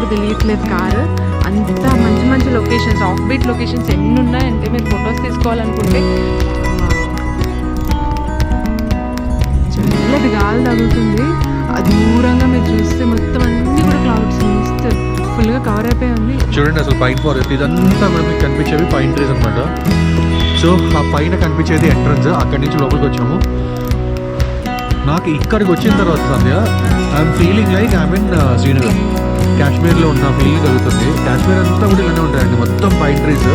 కూడా తెలియట్లేదు కారు. అంత మంచి మంచి లొకేషన్స్, ఆఫ్ బీట్ లొకేషన్స్ ఎన్ని ఉన్నాయంటే మీరు ఫొటోస్ తీసుకోవాలనుకుంటే చల్లటి గాలి తగులుతుంది. దూరంగా మీరు చూస్తే మొత్తం అన్ని కూడా క్లౌడ్స్ మిస్ట్ ఫుల్గా కవర్ అయిపోయి ఉంది. చూడండి అసలు పైన్ ఫారెస్ట్ ఇదంతా కూడా మీకు కనిపించేవి పైన్ ట్రీస్ అనమాట. సో ఆ పైన కనిపించేది ఎంట్రన్స్, అక్కడి నుంచి లోపలికి వచ్చాము. నాకు ఇక్కడికి వచ్చిన తర్వాత Sandhya I'm feeling like I mean Srinagar, కాశ్మీర్లో ఉన్న ఫీలింగ్ కలుగుతుంది. కాశ్మీర్ అంతా కూడా ఇలానే ఉంటాయండి, మొత్తం పైన్ ట్రీస్.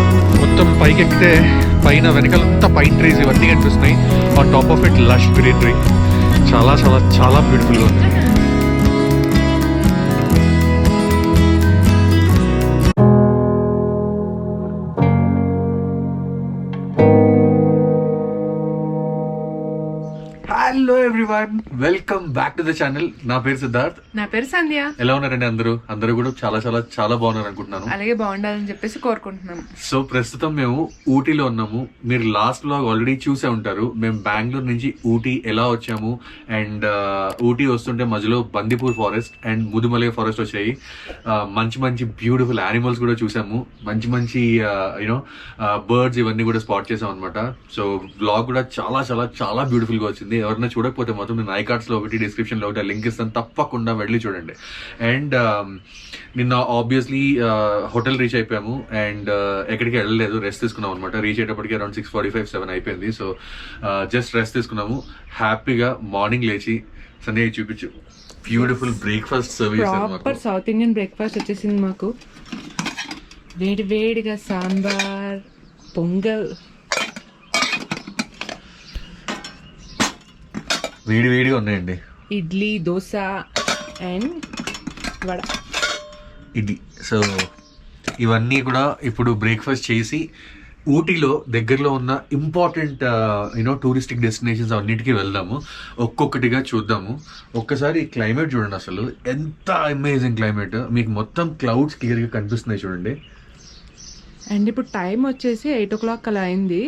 మొత్తం పైకి ఎక్కితే పైన వెనకాలంతా పైన్ ట్రీస్ ఇవన్నీ కనిపిస్తున్నాయి. On top of it lush greenery. చాలా చాలా చాలా బ్యూటిఫుల్గా ఉంది. Hello everyone, welcome back to the channel. నా పేరు సిద్ధార్థ్. నా పేరు సంధ్య. ఎలా ఉన్నారండి అందరూ కూడా చాలా చాలా చాలా బాగున్నారు అనుకుంటున్నాను. అలాగే బాగుండాలని చెప్పేసి కోరుకుంటున్నాము. సో ప్రస్తుతం మేము ఊటీలో ఉన్నాము. మీరు లాస్ట్ వ్లాగ్ ఆల్రెడీ చూసే ఉంటారు. మేము బెంగళూరు నుంచి ఊటీ ఎలా వచ్చాము అండ్ ఊటీ వస్తుంటే మధ్యలో Bandipur forest and Mudumalai forest వచ్చాయి. మంచి మంచి బ్యూటిఫుల్ యానిమల్స్ కూడా చూసాము. మంచి మంచి యూనో బర్డ్స్ ఇవన్నీ కూడా స్పాట్ చేసాం అనమాట. సో వ్లాగ్ కూడా చాలా చాలా చాలా బ్యూటిఫుల్ గా వచ్చింది. ఎవరైనా చూడకపోతే మొత్తం నేను ఐకార్డ్స్ లో ఒకటి డిస్క్రిప్షన్ లో ఒకటి లింక్ ఇస్తాను, తప్పకుండా వెళ్ళి చూడండి. అండ్ నిన్న ఆబ్వియస్లీ హోటల్ రీచ్ అయిపోయాము అండ్ ఎక్కడికి వెళ్ళలేదు, రెస్ట్ తీసుకున్నాం అనమాట. రీచ్ అయ్యేటప్పటికి అరౌండ్ 6:45, 7 అయిపోయింది. సో జస్ట్ రెస్ట్ తీసుకున్నాము. హ్యాపీగా మార్నింగ్ లేచి సండే చూపించు beautiful breakfast service. Proper south Indian breakfast వచ్చేసింది మాకు. వేడి వేడిగా సాంబార్, పొంగల్, వేడి వేడిగా ఉన్నాయండి. ఇడ్లీ, దోశ అండ్ వడ. ఇది సో ఇవన్నీ కూడా ఇప్పుడు బ్రేక్ఫాస్ట్ చేసి ఊటీలో దగ్గరలో ఉన్న ఇంపార్టెంట్ యూనో టూరిస్టిక్ డెస్టినేషన్స్ అన్నిటికీ వెళ్దాము. ఒక్కొక్కటిగా చూద్దాము. ఒక్కసారి క్లైమేట్ చూడండి, అసలు ఎంత అమేజింగ్ క్లైమేట్. మీకు మొత్తం క్లౌడ్స్ క్లియర్గా కనిపిస్తున్నాయి చూడండి. అండ్ ఇప్పుడు టైం వచ్చేసి 8 o'clock అలా అయింది.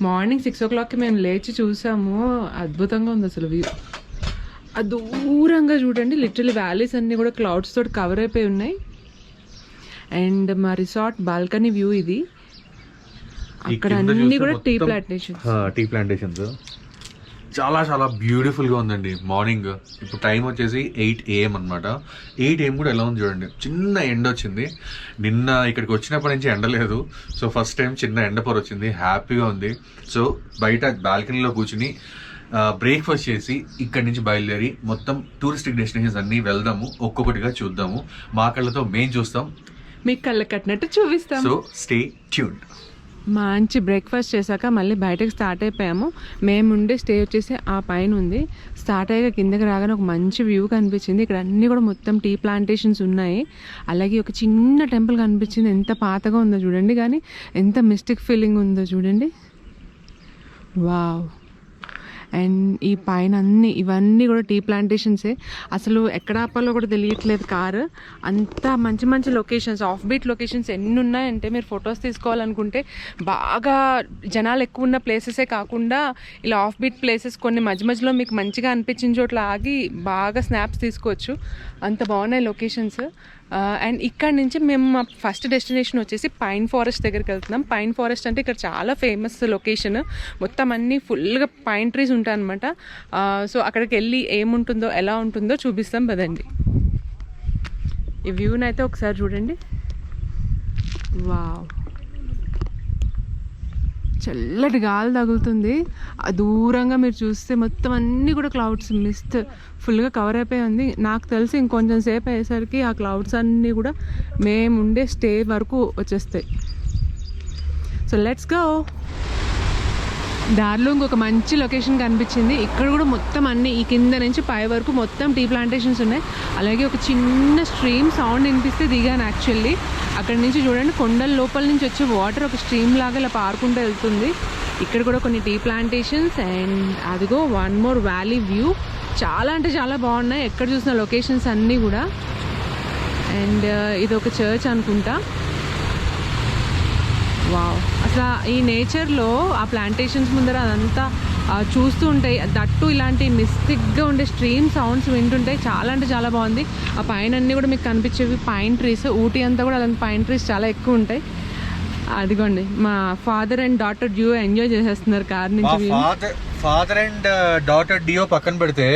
మార్నింగ్ 6 o'clockకి మేము లేచి చూసాము. అద్భుతంగా ఉంది అసలు వ్యూ. ఆ దూరంగా చూడండి, లిటరల్లీ వ్యాలీస్ అన్నీ కూడా క్లౌడ్స్ తోటి కవర్ అయిపోయి ఉన్నాయి. అండ్ మా రిసార్ట్ బాల్కనీ వ్యూ ఇది. అక్కడ అన్ని కూడా టీ ప్లాంటేషన్స్. చాలా చాలా బ్యూటిఫుల్గా ఉందండి. మార్నింగ్ ఇప్పుడు టైం వచ్చేసి 8 AM అనమాట. 8 AM కూడా ఎలా ఉంది చూడండి. చిన్న ఎండ వచ్చింది. నిన్న ఇక్కడికి వచ్చినప్పటి నుంచి ఎండ లేదు. సో ఫస్ట్ టైం చిన్న ఎండ పొర వచ్చింది. హ్యాపీగా ఉంది. సో బయట బాల్కనీలో కూర్చుని బ్రేక్ఫాస్ట్ చేసి ఇక్కడి నుంచి బయలుదేరి మొత్తం టూరిస్టిక్ డెస్టినేషన్స్ అన్నీ వెళ్దాము. ఒక్కొక్కటిగా చూద్దాము. మా కళ్ళతో మేము చూస్తాం, మీకు కళ్ళ కట్టినట్టు చూపిస్తాం. So stay tuned. మంచి బ్రేక్ఫాస్ట్ చేశాక మళ్ళీ బయటకు స్టార్ట్ అయిపోయాము. మేముండే స్టే వచ్చేసి ఆ పైన ఉంది. స్టార్ట్ అయ్యాక కిందకి రాగానే ఒక మంచి వ్యూ కనిపించింది. ఇక్కడ అన్నీ కూడా మొత్తం టీ ప్లాంటేషన్స్ ఉన్నాయి. అలాగే ఒక చిన్న టెంపుల్ కనిపించింది. ఎంత పాతగా ఉందో చూడండి, కానీ ఎంత మిస్టిక్ ఫీలింగ్ ఉందో చూడండి. వావ్. అండ్ ఈ పైన ఇవన్నీ కూడా టీ ప్లాంటేషన్సే. అసలు ఎక్కడ ఆపాలో కూడా తెలియట్లేదు కారు. అంత మంచి మంచి లొకేషన్స్, ఆఫ్ బీట్ లొకేషన్స్ ఎన్ని ఉన్నాయంటే మీరు ఫొటోస్ తీసుకోవాలనుకుంటే బాగా జనాలు ఎక్కువ ఉన్న ప్లేసెసే కాకుండా ఇలా ఆఫ్ బీట్ ప్లేసెస్ కొన్ని మధ్య మధ్యలో మీకు మంచిగా అనిపించిన చోట్ల ఆగి బాగా స్నాప్స్ తీసుకోవచ్చు. అంత బాగున్నాయి లొకేషన్స్. అండ్ ఇక్కడ నుంచి మేము మా ఫస్ట్ డెస్టినేషన్ వచ్చేసి పైన్ ఫారెస్ట్ దగ్గరికి వెళ్తున్నాం. పైన్ ఫారెస్ట్ అంటే ఇక్కడ చాలా ఫేమస్ లొకేషన్. మొత్తం అన్నీ ఫుల్గా పైన్ ట్రీస్ ఉంటాయి అనమాట. సో అక్కడికి వెళ్ళి ఏముంటుందో ఎలా ఉంటుందో చూపిస్తాం పదండి. ఈ వ్యూని అయితే ఒకసారి చూడండి. వావ్, చల్లటి గాలి తగులుతుంది. దూరంగా మీరు చూస్తే మొత్తం అన్నీ కూడా క్లౌడ్స్ మిస్ట్ ఫుల్గా కవర్ అయిపోయి ఉంది. నాకు తెలిసి ఇంకొంచెం సేపు అయ్యేసరికి ఆ క్లౌడ్స్ అన్నీ కూడా మేముండే స్టే వరకు వచ్చేస్తాయి. So let's go. దారిలో ఇంకొక మంచి లొకేషన్ కనిపించింది. ఇక్కడ కూడా మొత్తం అన్ని ఈ కింద నుంచి పై వరకు మొత్తం టీ ప్లాంటేషన్స్ ఉన్నాయి. అలాగే ఒక చిన్న స్ట్రీమ్ సౌండ్ వినిపిస్తే దిగాను యాక్చువల్లీ. అక్కడ నుంచి చూడండి, కొండల లోపల నుంచి వచ్చే వాటర్ ఒక స్ట్రీమ్ లాగా ఇలా పారుకుంటూ వెళ్తుంది. ఇక్కడ కూడా కొన్ని టీ ప్లాంటేషన్స్ అండ్ అదిగో వన్ మోర్ వ్యాలీ వ్యూ. చాలా అంటే చాలా బాగున్నాయి ఎక్కడ చూసిన లొకేషన్స్ అన్నీ కూడా. అండ్ ఇది ఒక చర్చ్ అనుకుంటా. వావ్, అసలు ఈ నేచర్లో ఆ ప్లాంటేషన్స్ ముందర అదంతా చూస్తూ ఉంటాయి. దట్టు ఇలాంటి మిస్టిక్గా ఉండే స్ట్రీమ్ సౌండ్స్ వింటుంటాయి. చాలా అంటే చాలా బాగుంది. ఆ పైన అన్నీ కూడా మీకు కనిపించేవి పైన్ ట్రీస్. ఊటీ అంతా కూడా అలాంటి పైన్ ట్రీస్ చాలా ఎక్కువ ఉంటాయి. అదిగోండి మా father and daughter due enjoy చేసేస్తున్నారు కార్ నుంచి. ఫాదర్ అండ్ డాటర్ డియో పక్కన పెడితే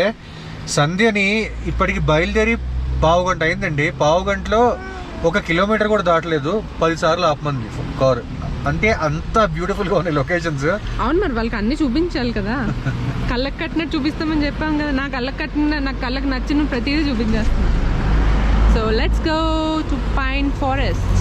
సంధ్యని ఇప్పటికి బయలుదేరి పావు గంట అయిందండి. పావు గంటలో 1 కిలోమీటర్ కూడా దాటలేదు. 10 సార్లు ఆపమంది కార్. అంటే అంత బ్యూటిఫుల్ గా ఉన్నాయి లొకేషన్స్. అవును, మరి వాళ్ళకి అన్ని చూపించాలి కదా. కళ్ళకి కట్టినట్టు చూపిస్తామని చెప్పాం కదా. నాకు కళ్ళకి నచ్చిన ప్రతిదీ చూపించేస్తాను. So let's go to pine forest.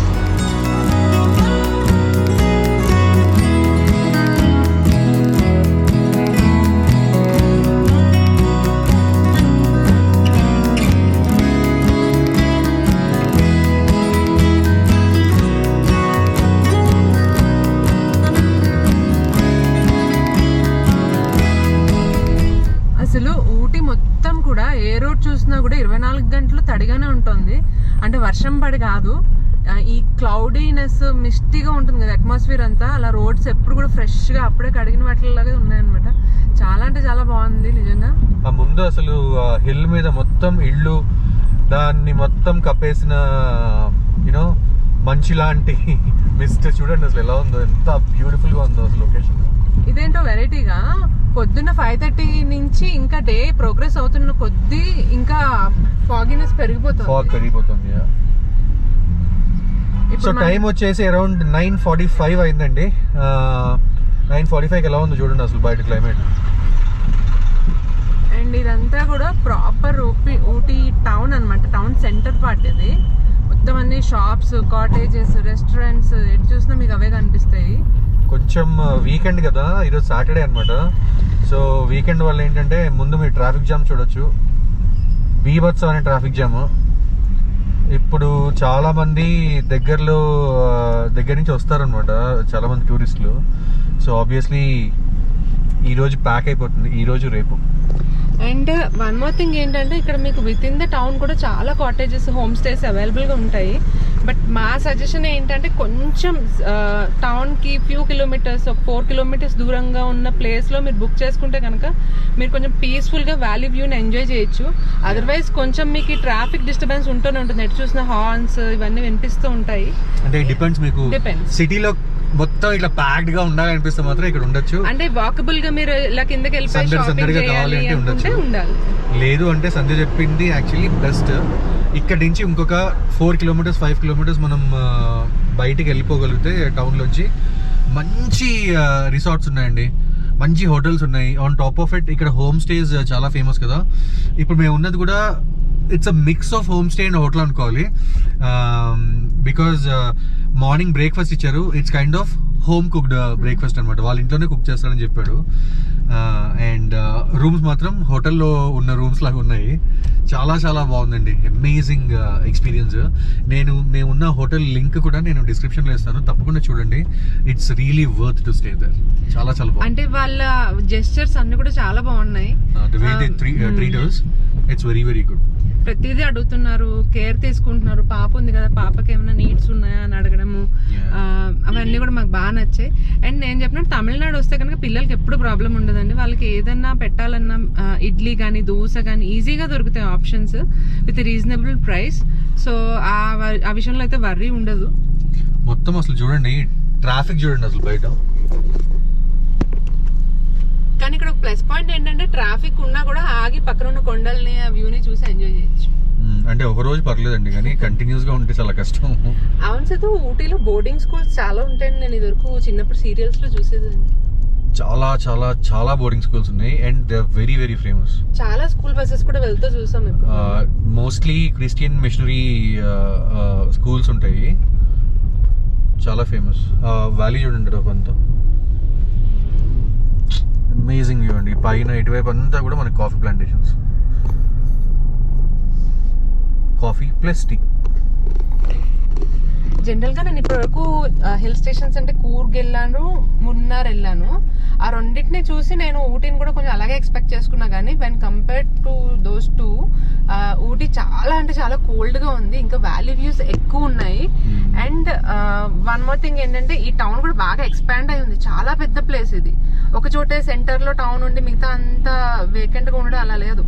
అసలు ఊటీ మొత్తం కూడా ఏ రోడ్ చూసినా కూడా 24 గంటలు తడిగానే ఉంటుంది. అంటే వర్షం పడి కాదు, ఈ క్లౌడీనెస్ మిస్టీగా ఉంటుంది కదా అట్మాస్ఫియర్ అంతా. అలా రోడ్స్ ఎప్పుడు కూడా ఫ్రెష్గా అప్పుడే కడిగిన వాటిలాగా ఉన్నాయన్నమాట. చాలా అంటే చాలా బాగుంది నిజంగా. ఆ ముందు అసలు హిల్ మీద మొత్తం ఇళ్ళు, దాన్ని మొత్తం కప్పేసిన యూనో మంచి లాంటి మిస్ట్. చూడండి అసలు ఎలా ఉందో, ఎంత బ్యూటిఫుల్ గా ఉందో అసలు లొకేషన్. ఇదేంటో వెరైటీగా పొద్దున్న 5:30 నుంచి ఇంకా డే ప్రోగ్రెస్ అవుతున్న కొద్దీ ఇంకా ఫాగినెస్ పెరిగిపోతుంది. సో టైం వచ్చేసి అరౌండ్ 9:45 అయిందండి. 9:45 ఎలా ఉందో చూడండి అసలు బయట క్లైమేట్. అండ్ ఇదంతా కూడా ప్రాపర్ ఊటీ టౌన్ అన్నమాట. టౌన్ సెంటర్ పార్ట్ ఇది. మొత్తం అన్ని షాప్స్, కాటేజెస్, రెస్టారెంట్స్ ఎటు చూసినా మీకు అవే కనిపిస్తాయి. కొంచెం వీకెండ్ కదా, ఈరోజు సాటర్డే అనమాట. సో వీకెండ్ వల్ల ఏంటంటే ముందు మీరు ట్రాఫిక్ జామ్ చూడొచ్చు. బీభత్సం అనే ట్రాఫిక్ జామ్. ఇప్పుడు చాలా మంది దగ్గర నుంచి వస్తారనమాట, చాలా మంది టూరిస్టులు. సో ఆబ్వియస్లీ ఈరోజు ప్యాక్ అయిపోతుంది, ఈరోజు రేపు. అండ్ వన్ మోర్ థింగ్ ఏంటంటే ఇక్కడ మీకు విత్ ఇన్ ద టౌన్ కూడా చాలా కాటేజెస్, హోమ్ స్టేస్ అవైలబుల్గా ఉంటాయి. బట్ మా సజెషన్ ఏంటంటే కొంచెం టౌన్కి ఫ్యూ కిలోమీటర్స్, 4 కిలోమీటర్స్ దూరంగా ఉన్న ప్లేస్లో మీరు బుక్ చేసుకుంటే కనుక మీరు కొంచెం పీస్ఫుల్గా వ్యాలీ వ్యూని ఎంజాయ్ చేయొచ్చు. అదర్వైజ్ కొంచెం మీకు ట్రాఫిక్ డిస్టర్బెన్స్ ఉంటూనే ఉంటుంది. ఎటు చూసిన హార్న్స్ ఇవన్నీ వినిపిస్తూ ఉంటాయి. అంటే డిపెండ్స్, మీకు సిటీలో మొత్తం ఇట్లా ప్యాక్డ్ గా ఉండాలనిపిస్తే మాత్రం ఇక్కడ ఉండొచ్చు. అంటే వాకబుల్ గా మీరు ఇలా కిందకి వెళ్ళిపోయి షాపింగ్ చేయాలి అనుకుంటే ఉండాలి. లేదు అంటే సంధ్య చెప్పింది యాక్చువల్లీ బెస్ట్. ఇక్కడ నుంచి ఇంకొక 4 కిలోమీటర్స్ 5 కిలోమీటర్స్ మనం బయటికి వెళ్ళిపోగలిగితే టౌన్ లోంచి మంచి రిసార్ట్స్ ఉన్నాయండి, మంచి హోటల్స్ ఉన్నాయి. ఆన్ టాప్ ఆఫ్ ఇట్ ఇక్కడ హోమ్ స్టేస్ చాలా ఫేమస్ కదా. ఇప్పుడు మేము ఉన్నది కూడా it's a mix of home stay and hotel అనుకోవాలి. బికాజ్ మార్నింగ్ బ్రేక్ఫాస్ట్ ఇచ్చారు. It's kind of home cooked breakfast అనమాట. వాళ్ళ ఇంట్లోనే కుక్ చేస్తారని చెప్పాడు. అండ్ రూమ్స్ మాత్రం హోటల్లో ఉన్న రూమ్స్ లాగా ఉన్నాయి. చాలా చాలా బాగుందండి, అమేజింగ్ ఎక్స్పీరియన్స్. మేమున్న హోటల్ లింక్ కూడా నేను డిస్క్రిప్షన్లో ఇస్తాను, తప్పకుండా చూడండి. It's really worth to stay there. చాలా చాలా బాగుంది. అంటే వాళ్ళ జెస్చర్స్ అన్ని కూడా చాలా బాగున్నాయి. The way they treat us, it's very very good. ప్రతిదీ అడుగుతున్నారు, కేర్ తీసుకుంటున్నారు. పాప ఉంది కదా, పాపకి ఏమైనా నీడ్స్ ఉన్నాయా అని అడగడము, అవన్నీ కూడా మాకు బాగా నచ్చాయి. అండ్ నేను చెప్పినట్టు తమిళనాడు వస్తే కనుక పిల్లలకి ఎప్పుడు ప్రాబ్లం ఉండదండి. వాళ్ళకి ఏదన్నా పెట్టాలన్నా ఇడ్లీ కానీ దోశ కానీ ఈజీగా దొరుకుతాయి options with reasonable price. So ఆ విషయంలో అయితే వర్రీ ఉండదు. మొత్తం అసలు చూడండి, ట్రాఫిక్ చూడండి అసలు బయట. కానీ ఇక్కడ ఒక ప్లస్ పాయింట్ ఏంటంటే ట్రాఫిక్ ఉన్నా కూడా ఆగి పక్కన ఉన్న కొండల్ని, ఆ వ్యూని చూసి ఎంజాయ్ చేయొచ్చు. అంటే ఒక రోజు పర్లేదండి, కానీ కంటిన్యూస్ గా ఉంటే చాలా కష్టం. అవును సతు, ఊటీలో బోర్డింగ్ స్కూల్స్ చాలా ఉంటాయండి. నేను ఇదివరకు చిన్నప్పుడు సీరియల్స్ లో చూసేదాన్ని. చాలా చాలా చాలా బోర్డింగ్ స్కూల్స్ ఉన్నాయి and they are very very famous. చాలా స్కూల్ బస్సెస్ కూడా వెళ్తూ చూసాం. మోస్ట్లీ క్రిస్టియన్ మిషనరీ స్కూల్స్ ఉంటాయి, చాలా ఫేమస్. వ్యాలీ చూడండి అంతా, అమేజింగ్ వ్యూ అండి. పైన ఇటువైపు అంతా కూడా మనకి coffee plantations, coffee plus tea. జనరల్గా నేను ఇప్పటివరకు హిల్ స్టేషన్స్ అంటే కూర్గ్ వెళ్ళాను, మున్నార్ వెళ్ళాను. ఆ రెండింటిని చూసి నేను ఊటీని కూడా కొంచెం అలాగే ఎక్స్పెక్ట్ చేసుకున్నా. కానీ when compared to those two, Ooty చాలా అంటే చాలా కోల్డ్గా ఉంది. ఇంకా వ్యాలీ వ్యూస్ ఎక్కువ ఉన్నాయి. అండ్ వన్ మోర్ థింగ్ ఏంటంటే ఈ టౌన్ కూడా బాగా ఎక్స్పాండ్ అయి ఉంది. చాలా పెద్ద ప్లేస్ ఇది. ఒక చోటే సెంటర్ లో టౌన్ ఉండి మిగతా అంతా వేకెంట్ గా ఉండడం అలా లేదు.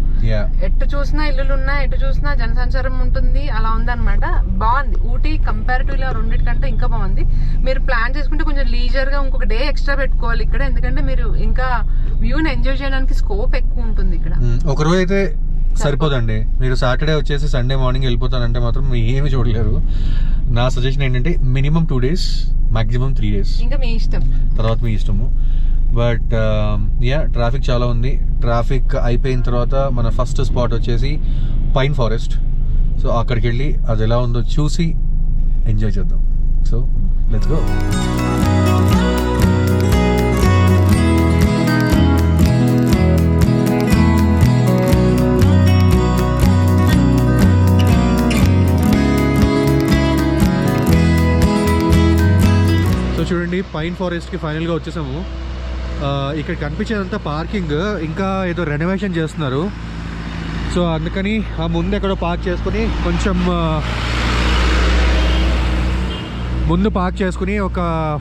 ఎటు చూసినా ఇల్లులు ఉన్నాయి, ఎటు చూసినా జనసంచారం ఉంటుంది, అలా ఉందన్నమాట. బాగుంది ఊటీ కంపారిటివ్లీ రెండింటికంటే ఇంకా బాగుంది. మీరు ప్లాన్ చేసుకుంటే కొంచెం లీజర్ గా ఇంకొక డే ఎక్స్ట్రా పెట్టుకోవాలి ఇక్కడ, ఎందుకంటే మీరు ఇంకా వ్యూని ఎంజాయ్ చేయడానికి స్కోప్ ఎక్కువ ఉంటుంది ఇక్కడ. ఒక రోజు అయితే సరిపోదండి. మీరు సాటర్డే వచ్చేసి సండే మార్నింగ్ వెళ్ళిపోతానంటే మాత్రం ఏమి చూడలేరు. నా సజెషన్ ఏంటంటే మినిమం 2 days, మాక్సిమం 3 days, ఇంకా మీ ఇష్టం, తర్వాత మీ ఇష్టము. బట్ ట్రాఫిక్ చాలా ఉంది. ట్రాఫిక్ అయిపోయిన తర్వాత మన ఫస్ట్ స్పాట్ వచ్చేసి పైన్ ఫారెస్ట్. సో అక్కడికి వెళ్ళి అది ఎలా ఉందో చూసి ఎంజాయ్ చేద్దాం. So let's go. చూడండి పైన్ ఫారెస్ట్కి ఫైనల్గా వచ్చేసాము. ఇక్కడ కనిపించేదంతా పార్కింగ్, ఇంకా ఏదో రెనోవేషన్ చేస్తున్నారు. సో అందుకని ఆ ముందు ఎక్కడో పార్క్ చేసుకుని కొంచెం ముందు పార్క్ చేసుకుని ఒక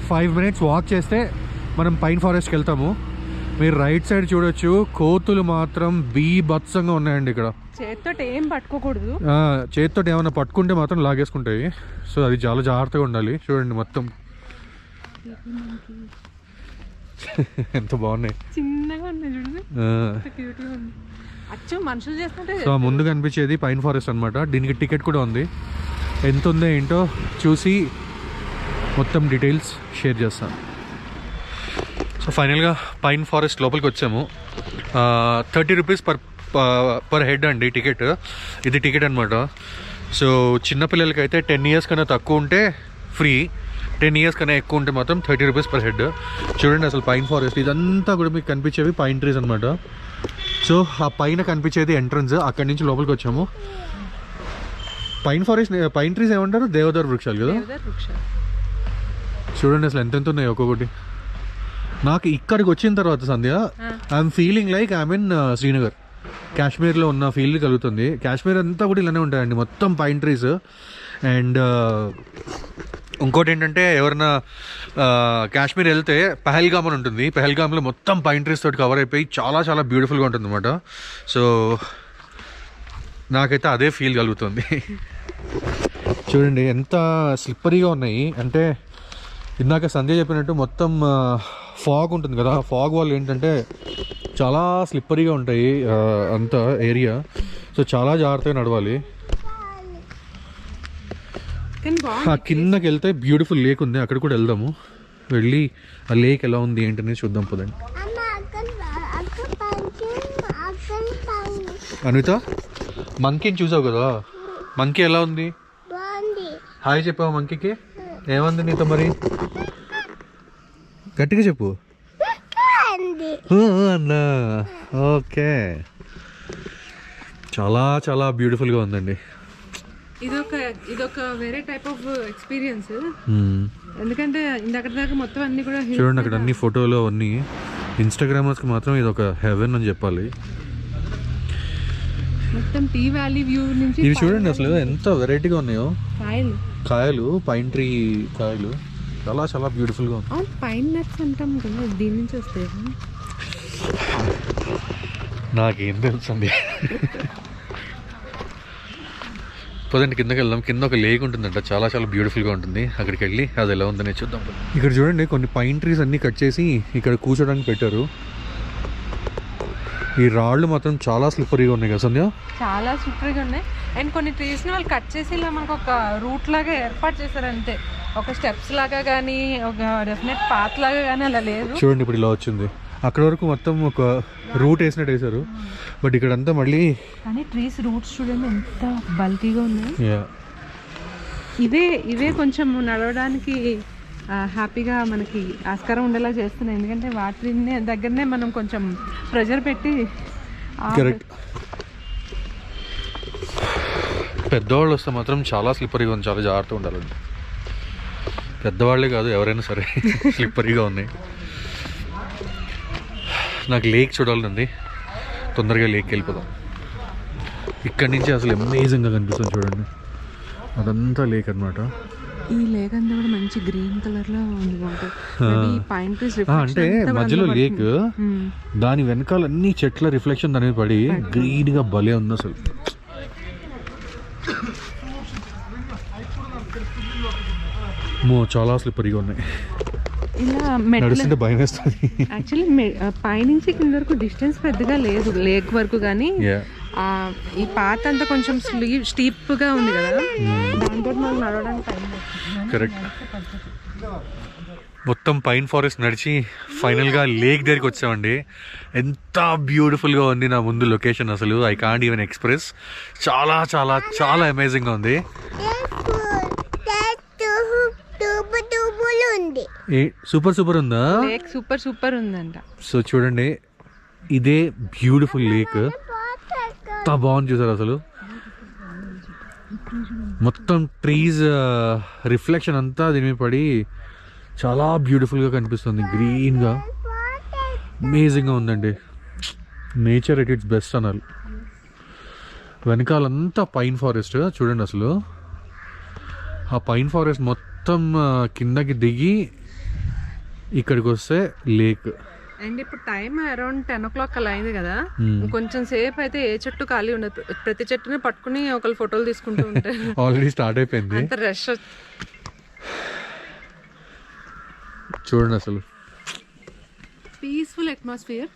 5 minutes వాక్ చేస్తే మనం పైన్ ఫారెస్ట్కి వెళ్తాము. మీరు రైట్ సైడ్ చూడొచ్చు, కోతులు మాత్రం బీభత్సంగా ఉన్నాయండి ఇక్కడ. చేతితో ఏం పట్టుకోకూడదు, చేతితో ఏమైనా పట్టుకుంటే మాత్రం లాగేసుకుంటాయి. సో అది చాలా జాగ్రత్తగా ఉండాలి. చూడండి మొత్తం ఎంత బాగున్నాయి, చిన్నగా ఉన్నాయి చూడండి, అచ్చం మనుషులు చేస్తుంటే. సో ముందు కనిపించేది పైన్ ఫారెస్ట్ అనమాట. దీనికి టికెట్ కూడా ఉంది. ఎంత ఉందో ఏంటో చూసి మొత్తం డీటెయిల్స్ షేర్ చేస్తాను. సో ఫైనల్గా పైన్ ఫారెస్ట్ లోపలికి వచ్చాము. 30 rupees పర్ హెడ్ అండి టికెట్. ఇది టికెట్ అనమాట. సో చిన్నపిల్లలకి అయితే 10 years కన్నా తక్కువ ఉంటే ఫ్రీ, 10 years కన్నా ఎక్కువ ఉంటే మాత్రం 30 rupees పర్ హెడ్. చూడండి అసలు పైన్ ఫారెస్ట్ ఇదంతా కూడా మీకు కనిపించేవి పైన్ ట్రీస్ అనమాట. సో ఆ పైన కనిపించేది ఎంట్రన్స్, అక్కడి నుంచి లోపలికి వచ్చాము. పైన్ ఫారెస్ట్, పైన్ ట్రీస్ ఏమంటారు, దేవదారు వృక్షాలు కదా. చూడండి అసలు ఎంతెంత ఉన్నాయి ఒక్కొక్కటి. నాకు ఇక్కడికి వచ్చిన తర్వాత Sandhya I'm feeling like I'm in Srinagar, కాశ్మీర్లో ఉన్న ఫీల్ కలుగుతుంది. కాశ్మీర్ అంతా కూడా ఇలానే ఉంటాయండి, మొత్తం పైన్ ట్రీస్. అండ్ ఇంకోటి ఏంటంటే ఎవరైనా కాశ్మీర్ వెళ్తే పహల్గామ్ అని ఉంటుంది. పహల్గామ్లో మొత్తం పైన్ ట్రీస్ తోటి కవర్ అయిపోయి చాలా చాలా బ్యూటిఫుల్గా ఉంటుంది అనమాట. సో నాకైతే అదే ఫీల్ కలుగుతుంది. చూడండి ఎంత స్లిప్పరీగా ఉన్నాయి అంటే, ఇందాక సంజయ్ చెప్పినట్టు మొత్తం ఫాగ్ ఉంటుంది కదా, ఫాగ్ వల్ల ఏంటంటే చాలా స్లిప్పరీగా ఉంటాయి అంత ఏరియా. సో చాలా జాగ్రత్తగా నడవాలి. ఆ కిందకి వెళ్తే బ్యూటిఫుల్ లేక్ ఉంది, అక్కడ కూడా వెళ్దాము. వెళ్ళి ఆ లేక్ ఎలా ఉంది ఏంటనేది చూద్దాం పదండి. అనిత మంకీని చూసావు కదా, మంకీ ఎలా ఉంది? హాయ్ చెప్పావు మంకీకి? ఏమంది నీతో మరి? గట్టిగా చెప్పు అన్నా. ఓకే, చాలా చాలా బ్యూటిఫుల్గా ఉందండి. ఇదొక వేరే టైప్ ఆఫ్ ఎక్స్పీరియన్స్. ఎందుకంటే ఇందాక దాకా మొత్తం అన్ని కూడా చూడండి అక్కడ అన్ని ఫోటోలు అన్నీ. ఇన్స్టాగ్రామర్స్కి మాత్రం ఇది ఒక హెవెన్ అని చెప్పాలి. మొత్తం టీ వ్యాలీ వ్యూ నుంచి ఇవి చూడండి అసలు ఎంత వెరైటీగా ఉన్నాయో. కాయలు పైన్ ట్రీ కాయలు చాలా చాలా బ్యూటిఫుల్గా ఉంది. పైన్ నట్స్ అంటాం కదా, దీని నుంచి వస్తాయి. నాకేం తెలుసండి. పదండి కిందకి వెళ్దాం. కింద ఒక లేక్ ఉంటుందంట, చాలా చాలా బ్యూటిఫుల్గా ఉంటుంది. అక్కడికి వెళ్ళి అది ఎలా ఉందని చూద్దాం. ఇక్కడ చూడండి కొన్ని పైన్ ట్రీస్ అన్నీ కట్ చేసి ఇక్కడ కూర్చోడానికి పెట్టారు. ఈ రాళ్ళు మాత్రం చాలా స్లిప్పరీగా ఉన్నాయి కదా సంధ్య, చాలా స్లిప్పరీగా ఉన్నాయి. అండ్ కొన్ని ట్రీస్ ని వాళ్ళు కట్ చేసి ఇలా మనకు ఒక రూట్ లాగా ఏర్పాటు చేశారు అంతే, ఒక స్టెప్స్ లాగా కానీ ఒక డెఫినెట్ పాత్ లాగా కానీ అలా లేదు. చూడండి ఇప్పుడు ఇలా వచ్చింది, అక్కడ వరకు మొత్తం ఒక రూట్ వేసినట్టు వేశారు. బట్ ఇక్కడ అంతా మళ్ళీ కానీ ట్రీస్ రూట్స్ చూడండి ఎంత బల్కీగా ఉన్నాయి. ఇవే కొంచెం నడవడానికి హ్యాపీగా మనకి ఆస్కారం ఉండేలా చేస్తున్నాయి. ఎందుకంటే వాటి దగ్గరనే మనం కొంచెం ప్రెజర్ పెట్టి. కరెక్ట్, పెద్దవాళ్ళు వస్తే మాత్రం చాలా స్లిప్పరీగా ఉంది, చాలా జాగ్రత్తగా ఉండాలండి. పెద్దవాళ్ళే కాదు ఎవరైనా సరే స్లిప్పరీగా ఉన్నాయి. నాకు లేక్ చూడాలండి, తొందరగా లేక్కి వెళ్ళిపోదాం. ఇక్కడి నుంచి అసలు అమేజింగ్గా కనిపిస్తుంది చూడండి, అదంతా లేక్ అనమాట. ఈ లేక్ అంతా కూడా మంచి గ్రీన్ కలర్ లో ఉంది వాటర్. పైన్ ట్రీస్ అంటే మధ్యలో లేక్, దాని వెనకాల అన్ని చెట్ల రిఫ్లెక్షన్ దాని మీద పడి గ్రీన్ గా భలే ఉంది అసలు. చాలా స్లిప్పరీగా ఉన్నాయి, ఇలా నడుస్తుంటే భయం వేస్తుంది. యాక్చువల్లీ పైనుంచి కింద వరకు డిస్టెన్స్ పెద్దగా లేదు లేక్ వరకు, కానీ ఈ పాత అంతా కొంచెం స్టీప్ గా ఉంది కదా, దాంతో మనం నడవడానికి టైం పడుతుంది. కరెక్ట్. మొత్తం పైన్ ఫారెస్ట్ నడిచి ఫైనల్గా లేక్ దగ్గరికి వచ్చామండి. ఎంత బ్యూటిఫుల్గా ఉంది నా ముందు లొకేషన్, అసలు ఐ కాంట్ ఈవెన్ ఎక్స్ప్రెస్. చాలా చాలా చాలా అమేజింగ్గా ఉంది. సూపర్ సూపర్ ఉందా? లేక్ సూపర్ సూపర్ ఉందంట. సో చూడండి, ఇదే బ్యూటిఫుల్ లేక్. ఎంత బాగుంది చూసారు అసలు. మొత్తం ట్రీస్ రిఫ్లెక్షన్ అంతా దీని మీద పడి చాలా బ్యూటిఫుల్గా కనిపిస్తుంది, గ్రీన్గా. అమేజింగ్గా ఉందండి. నేచర్ ఎట్ ఇట్స్ బెస్ట్ అనాలి. వెనకాలంతా పైన్ ఫారెస్ట్ చూడండి అసలు. ఆ పైన్ ఫారెస్ట్ మొత్తం కిందకి దిగి ఇక్కడికి వస్తే లేక్. అండ్ ఇప్పుడు టైం అరౌండ్ 10 o'clock అలా అయింది కదా, కొంచెం సేపు అయితే ఏ చెట్టు ఖాళీ ఉండదు, ప్రతి చెట్టుని పట్టుకుని ఒకళ్ళు ఫోటోలు తీసుకుంటూ ఉంటారు. ఆల్రెడీ స్టార్ట్ అయిపోయింది, అంత రష్. చూడండి అసలు పీస్ఫుల్ అట్మాస్ఫియర్.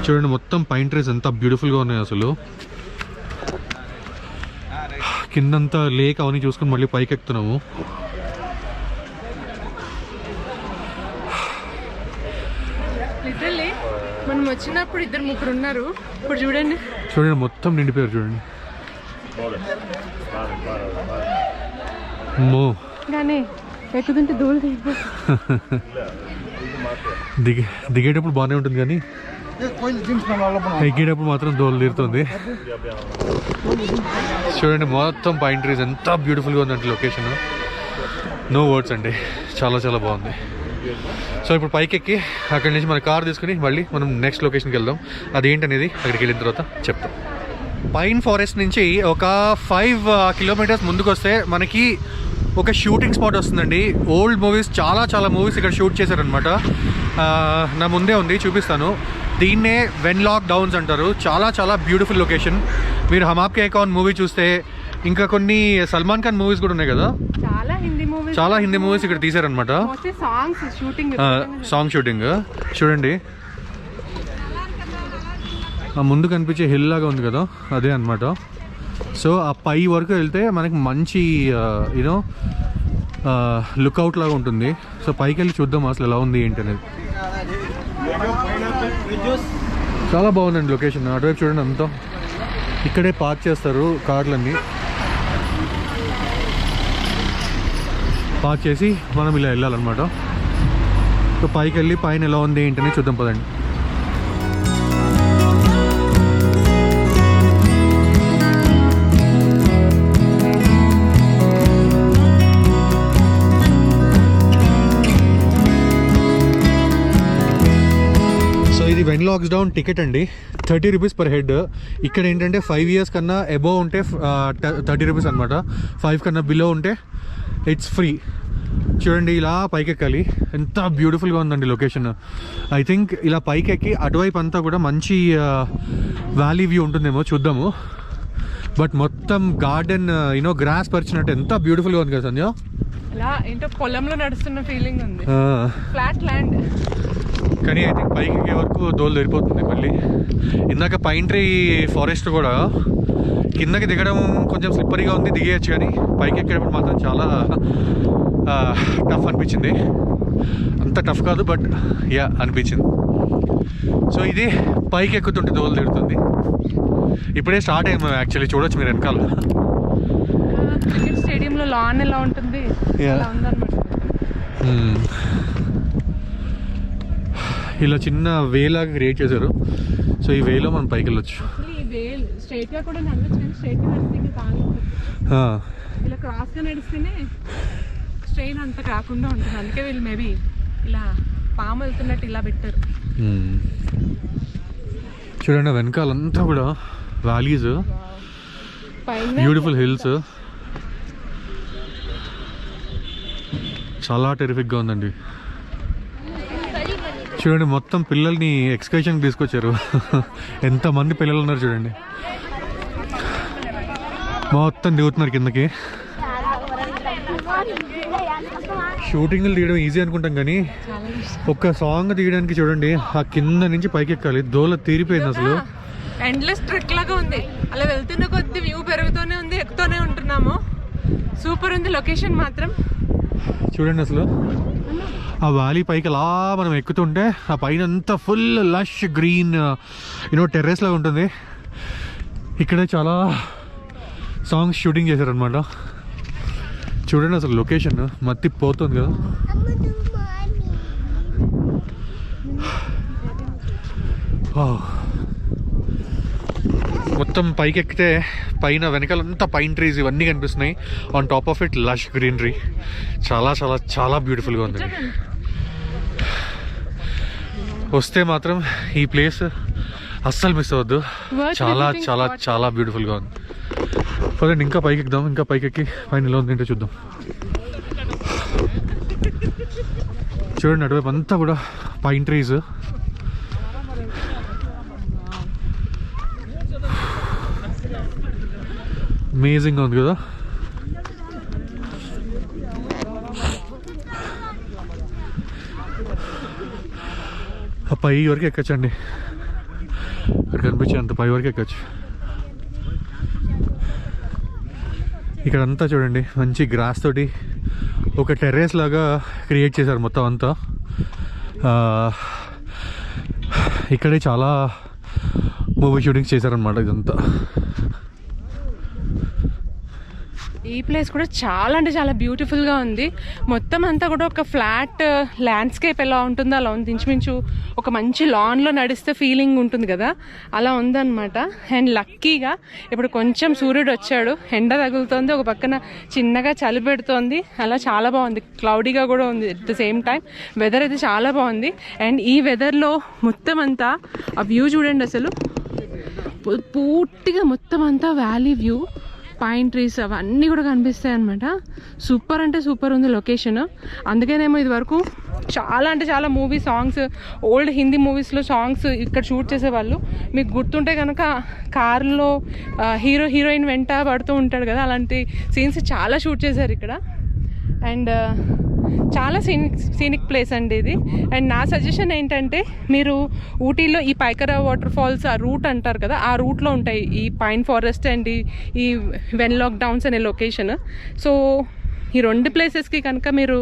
చూడండి మొత్తం పైన్ ట్రీస్ ఎంత బ్యూటిఫుల్గా ఉన్నాయి అసలు. కిందంతా లేక్ అవన్నీ చూసుకుని మళ్ళీ పైకి ఎక్కుతున్నాము. లిటరల్లీ మనం వచ్చినప్పుడు 2-3 ఉన్నారు, ఇప్పుడు చూడండి చూడండి మొత్తం నిండిపోయారు చూడండి. అమ్మో, కానీ ఎక్కుతుంటే దూరం దిగేటప్పుడు బాగానే ఉంటుంది కానీ ఎక్కేటప్పుడు మాత్రం దోలు తీరుతుంది. చూడండి మొత్తం పైన్ ట్రీస్ ఎంత బ్యూటిఫుల్గా ఉందంటే లొకేషన్, నో వర్డ్స్ అండి. చాలా చాలా బాగుంది. సో ఇప్పుడు పైకి ఎక్కి అక్కడి నుంచి మన కార్ తీసుకుని మళ్ళీ మనం నెక్స్ట్ లొకేషన్కి వెళ్దాం. అదేంటనేది అక్కడికి వెళ్ళిన తర్వాత చెప్తాం. పైన్ ఫారెస్ట్ నుంచి ఒక 5 kilometers ముందుకు వస్తే మనకి ఒక షూటింగ్ స్పాట్ వస్తుందండి. ఓల్డ్ మూవీస్, చాలా చాలా మూవీస్ ఇక్కడ షూట్ చేశారనమాట. నా ముందే ఉంది, చూపిస్తాను. దీన్నే వెన్లాక్ డౌన్స్ అంటారు. చాలా చాలా బ్యూటిఫుల్ లొకేషన్. మీరు హమ్ ఆప్కే కౌన్ మూవీ చూస్తే, ఇంకా కొన్ని సల్మాన్ ఖాన్ మూవీస్ కూడా ఉన్నాయి కదా, చాలా హిందీ మూవీస్ ఇక్కడ తీశారనమాట. సాంగ్ షూటింగ్ చూడండి. ఆ ముందు కనిపించే హిల్ లాగా ఉంది కదా, అదే అనమాట. సో ఆ పై వరకు వెళ్తే మనకి మంచి యూనో లుక్అవుట్ లాగా ఉంటుంది. సో పైకి వెళ్ళి చూద్దాం అసలు ఎలా ఉంది ఏంటి అనేది. చాలా బాగుందండి లొకేషన్. అటువైపు చూడండి, అంతా ఇక్కడే పార్క్ చేస్తారు కార్లన్నీ. పార్క్ చేసి మనం ఇలా వెళ్ళాలన్నమాట. సో పైకి వెళ్ళి పైన ఎలా ఉంది ఏంటనే చూద్దాం పదండి. ఇది వెన్లాక్స్ డౌన్ టికెట్ అండి, 30 rupees per head. ఇక్కడ ఏంటంటే 5 years కన్నా అబోవ్ ఉంటే 30 rupees అనమాట. 5 కన్నా బిలో ఉంటే ఇట్స్ ఫ్రీ. చూడండి ఇలా పైకెక్కాలి. ఎంత బ్యూటిఫుల్గా ఉందండి లొకేషన్. ఐ థింక్ ఇలా పైకెక్కి అటువైపు అంతా కూడా మంచి వ్యాలీ వ్యూ ఉంటుందేమో, చూద్దాము. బట్ మొత్తం గార్డెన్ యూనో గ్రాస్ పరిచినట్టు ఎంత బ్యూటిఫుల్గా ఉంది కదా సంజయ్. ఏంటో పొలంలో నడుస్తున్న ఫీలింగ్ ఉంది, ఫ్లాట్ ల్యాండ్. కానీ ఐ థింక్ పైకి ఎక్కే వరకు దోలు తెరిపోతుంది మళ్ళీ. ఇందాక పైన్ ట్రీ ఫారెస్ట్ కూడా కిందకి దిగడం కొంచెం స్లిప్పరీగా ఉంది, దిగేయచ్చు. కానీ పైకి ఎక్కేటప్పుడు మాత్రం చాలా టఫ్ అనిపించింది. అంత అంత టఫ్ కాదు, బట్ యా అనిపించింది. సో ఇది పైకి ఎక్కుతుంటే దోలు తిడుతుంది. ఇప్పుడే స్టార్ట్ అయ్యాము యాక్చువల్లీ, చూడొచ్చు మీరు వెనకాల. క్రికెట్ స్టేడియంలో లాన్ ఎలా ఉంటుంది అలా ఉందన్నమాట. ఇలా చిన్న వే లాగా క్రియేట్ చేశారు. సో ఈ వేలో మనం పైకి వెళ్ళొచ్చు. ఈ వే స్ట్రైట్గా కూడా నడవచ్చు, కానీ స్ట్రైట్గా నడిస్తే ఇంకా తాగా ఇలా క్రాస్గా నడిస్తేనే స్ట్రెయిన్ అంత కాకుండా ఉంటుంది. అందుకే వీళ్ళు మేబీ ఇలా పాము వెళ్తున్నట్టు ఇలా పెట్టారు. చూడండి వెనకాలంతా కూడా వ్యాలీస్, బ్యూటిఫుల్ హిల్స్, చాలా టెరిఫిక్గా ఉందండి. చూడండి మొత్తం పిల్లల్ని ఎక్స్కర్షన్కి తీసుకొచ్చారు. ఎంతమంది పిల్లలు ఉన్నారు చూడండి, మొత్తం దిగుతున్నారు కిందకి. షూటింగ్లు తీయడం ఈజీ అనుకుంటాం కానీ ఒక సాంగ్ తీయడానికి చూడండి ఆ కింద నుంచి పైకి ఎక్కాలి. దోల తీరిపోయింది అసలు. ఎండ్లెస్ ట్రెక్ లాగా ఉంది. అలా వెళ్తున్న కొద్ది వ్యూ పెరుగుతూనే ఉంది, ఎక్కుతూనే ఉంటున్నాము. సూపర్ ఉంది లొకేషన్ మాత్రం. చూడండి అసలు ఆ వ్యాలీ పైకి అలా మనం ఎక్కుతుంటే ఆ పైన అంతా ఫుల్ లష్ గ్రీన్ టెర్రస్ లాగా ఉంటుంది. ఇక్కడే చాలా సాంగ్స్ షూటింగ్ చేశారనమాట. చూడండి అసలు లొకేషన్ మత్తి పోతుంది కదా. మొత్తం పైకి ఎక్కితే పైన వెనకాలంతా పైన్ ట్రీస్ ఇవన్నీ కనిపిస్తున్నాయి. On top of it lush greenery. చాలా చాలా చాలా బ్యూటిఫుల్గా ఉంది. వస్తే మాత్రం ఈ ప్లేస్ అస్సలు మిస్ అవ్వద్దు. చాలా చాలా చాలా బ్యూటిఫుల్గా ఉంది. పదండి ఇంకా పైకి ఎక్కుదాం. ఇంకా పైకి ఎక్కి పైన ఎలా ఉందంటే చూద్దాం. చూడండి అటువైపు అంతా కూడా పైన్ ట్రీస్. అమేజింగ్గా ఉంది కదా. ఆ పై వరకు ఎక్కచ్చండి. ఇక్కడ కనిపించే అంత పై వరకు ఎక్కచ్చు. ఇక్కడంతా చూడండి మంచి గ్రాస్ తోటి ఒక టెర్రస్ లాగా క్రియేట్ చేశారు మొత్తం అంతా. ఇక్కడే చాలా మూవీ షూటింగ్స్ చేశారనమాట ఇదంతా. ఈ ప్లేస్ కూడా చాలా అంటే చాలా బ్యూటిఫుల్గా ఉంది. మొత్తం అంతా కూడా ఒక ఫ్లాట్ ల్యాండ్స్కేప్ ఎలా ఉంటుందో అలా ఉంది. ఇంచుమించు ఒక మంచి లాన్లో నడిస్తే ఫీలింగ్ ఉంటుంది కదా, అలా ఉందన్నమాట. అండ్ లక్కీగా ఇప్పుడు కొంచెం సూర్యుడు వచ్చాడు, ఎండ తగులుతోంది, ఒక పక్కన చిన్నగా చలి పెడుతోంది. అలా చాలా బాగుంది. క్లౌడీగా కూడా ఉంది at the same time. Weather అయితే చాలా బాగుంది. అండ్ ఈ వెదర్లో మొత్తం అంతా ఆ వ్యూ చూడండి అసలు పూర్తిగా మొత్తం అంతా వ్యాలీ వ్యూ, పైన్ ట్రీస్ అవన్నీ కూడా కనిపిస్తాయి అనమాట. సూపర్ అంటే సూపర్ ఉంది లొకేషన్. అందుకేనేమో ఇది వరకు చాలా అంటే చాలా మూవీ సాంగ్స్, ఓల్డ్ హిందీ మూవీస్లో సాంగ్స్ ఇక్కడ షూట్ చేసేవాళ్ళు. మీకు గుర్తుంటే కనుక కారులో హీరో హీరోయిన్ వెంట పడుతూ ఉంటాడు కదా, అలాంటి సీన్స్ చాలా షూట్ చేశారు ఇక్కడ. అండ్ చాలా సీనిక్ ప్లేస్ అండి ఇది. అండ్ నా సజెషన్ ఏంటంటే మీరు ఊటీలో ఈ పైకరా వాటర్ ఫాల్స్ ఆ రూట్ అంటారు కదా, ఆ రూట్లో ఉంటాయి ఈ పైన్ ఫారెస్ట్ అండ్ ఈ వెన్లాక్ డౌన్స్ అనే లొకేషన్. సో ఈ రెండు ప్లేసెస్కి కనుక మీరు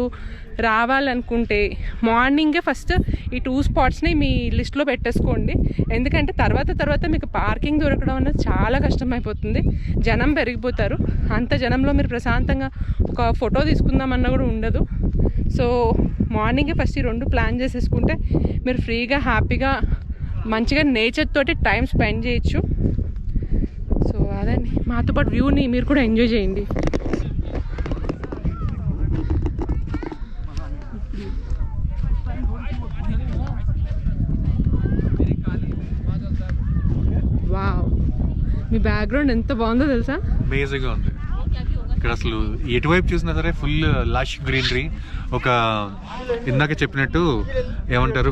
రావాలనుకుంటే మార్నింగే ఫస్ట్ ఈ 2 స్పాట్స్ని మీ లిస్ట్లో పెట్టేసుకోండి. ఎందుకంటే తర్వాత మీకు పార్కింగ్ దొరకడం అనేది చాలా కష్టమైపోతుంది. జనం పెరిగిపోతారు. అంత జనంలో మీరు ప్రశాంతంగా ఒక ఫోటో తీసుకుందామన్నా కూడా ఉండదు. సో మార్నింగే ఫస్ట్ ఈ 2 ప్లాన్ చేసేసుకుంటే మీరు ఫ్రీగా హ్యాపీగా మంచిగా నేచర్ తోటి టైం స్పెండ్ చేయొచ్చు. సో అదండి, మాతో పాటు వ్యూని మీరు కూడా ఎంజాయ్ చేయండి. వావ్, మీ బ్యాక్గ్రౌండ్ ఎంత బాగుందో తెలుసా. అమేజింగ్గా ఉంది. ఇక్కడ అసలు ఎటువైపు చూసినా సరే ఫుల్ లష్ గ్రీనరీ. ఒక ఇందాక చెప్పినట్టు ఏమంటారు,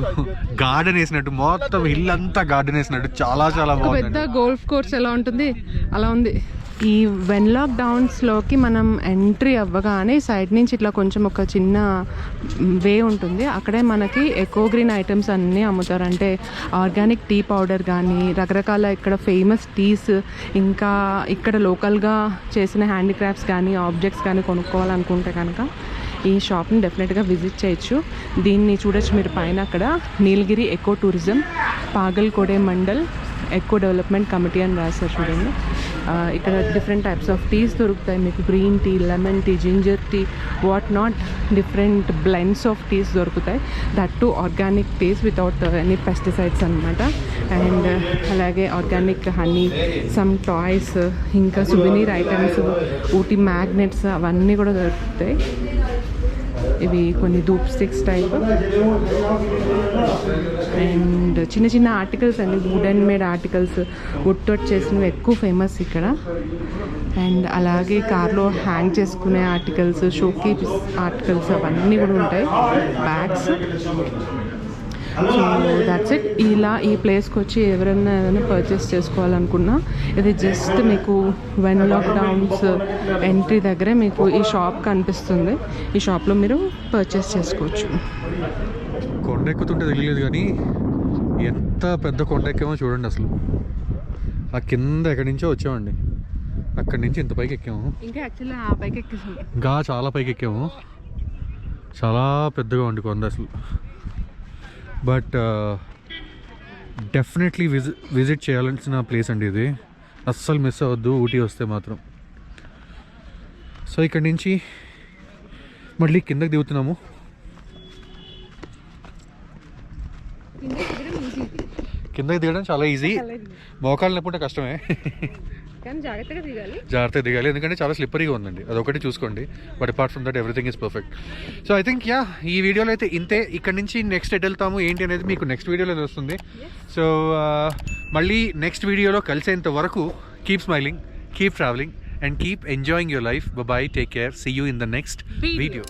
గార్డెన్ వేసినట్టు, మొత్తం హిల్ అంతా గార్డెన్ వేసినట్టు చాలా చాలా బాగుంది. పెద్ద గోల్ఫ్ కోర్స్ ఎలా ఉంటుంది అలా ఉంది. ఈ వెన్లాక్ డౌన్స్లోకి మనం ఎంట్రీ అవ్వగానే సైడ్ నుంచి ఇట్లా కొంచెం ఒక చిన్న వే ఉంటుంది. అక్కడే మనకి ఎకో గ్రీన్ ఐటమ్స్ అన్నీ అమ్ముతారు. అంటే ఆర్గానిక్ టీ పౌడర్ కానీ, రకరకాల ఇక్కడ ఫేమస్ టీస్, ఇంకా ఇక్కడ లోకల్గా చేసిన హ్యాండీక్రాఫ్ట్స్ కానీ, ఆబ్జెక్ట్స్ కానీ కొనుక్కోవాలనుకుంటే కనుక ఈ షాప్ని డెఫినెట్గా విజిట్ చేయొచ్చు. దీన్ని చూడొచ్చు మీరు పైన అక్కడ Nilgiri eco tourism Pagalkode mandal eco development committee అని రాశారు చూడండి. ఇక్కడ డిఫరెంట్ టైప్స్ ఆఫ్ టీస్ దొరుకుతాయి మీకు. Green tea, lemon tea, ginger tea, what not different blends of teas దొరుకుతాయి. That too organic teas without any pesticides అనమాట. అండ్ అలాగే ఆర్గానిక్ హనీ, సమ్ టాయ్స్, ఇంకా సువెనీర్ ఐటమ్స్, ఊటీ మ్యాగ్నెట్స్ అవన్నీ కూడా దొరుకుతాయి. ఇవి కొన్ని ధూప్ స్టిక్స్ టైప్ అండ్ చిన్న చిన్న ఆర్టికల్స్ అండి, వుడెన్ మేడ్ ఆర్టికల్స్, వుడ్ తోటి చేసినవి ఎక్కువ ఫేమస్ ఇక్కడ. అండ్ అలాగే కార్లో హ్యాంగ్ చేసుకునే ఆర్టికల్స్, షోకేస్ ఆర్టికల్స్ అవన్నీ కూడా ఉంటాయి. బ్యాగ్స్. So that's it. ఇలా ఈ ప్లేస్కి వచ్చి ఎవరైనా ఏదైనా పర్చేస్ చేసుకోవాలనుకున్నా ఇది జస్ట్ మీకు వెన్ లాక్డౌన్స్ ఎంట్రీ దగ్గరే మీకు ఈ షాప్ కనిపిస్తుంది. ఈ షాప్లో మీరు పర్చేస్ చేసుకోవచ్చు. కొండ ఎక్కుతుంటే తెలియలేదు కానీ ఎంత పెద్ద కొండ ఎక్కామో చూడండి. అసలు ఆ కింద ఎక్కడి నుంచో వచ్చామండి, అక్కడి నుంచి ఇంత పైకి ఎక్కాము. ఇంకా యాక్చువల్లీ ఆ పైకి ఎక్కేసాం, ఇంకా చాలా పైకి ఎక్కాము. చాలా పెద్దగా ఉంది కొండ అసలు. బట్ డెఫినెట్లీ విజిట్ చేయాల్సిన ప్లేస్ అండి ఇది. అస్సలు మిస్ అవ్వద్దు ఊటీ వస్తే మాత్రం. సో ఇక్కడి నుంచి మళ్ళీ కిందకి దిగుతున్నాము. కిందకి దిగడం చాలా ఈజీ, మోకాలు నొప్పుంటే కష్టమే. కానీ జాగ్రత్తగా దిగాలి ఎందుకంటే చాలా స్లిప్పరీగా ఉందండి, అదొకటి చూసుకోండి. But apart from that everything is perfect. So I think ఈ వీడియోలో అయితే ఇంతే. ఇక్కడ నుంచి నెక్స్ట్ ఎటు వెళ్తాము ఏంటి అనేది మీకు నెక్స్ట్ వీడియోలో వస్తుంది. సో మళ్ళీ నెక్స్ట్ వీడియోలో కలిసేంత వరకు keep smiling, keep travelling and keep enjoying your life. Bye bye, take care, see you in the next video.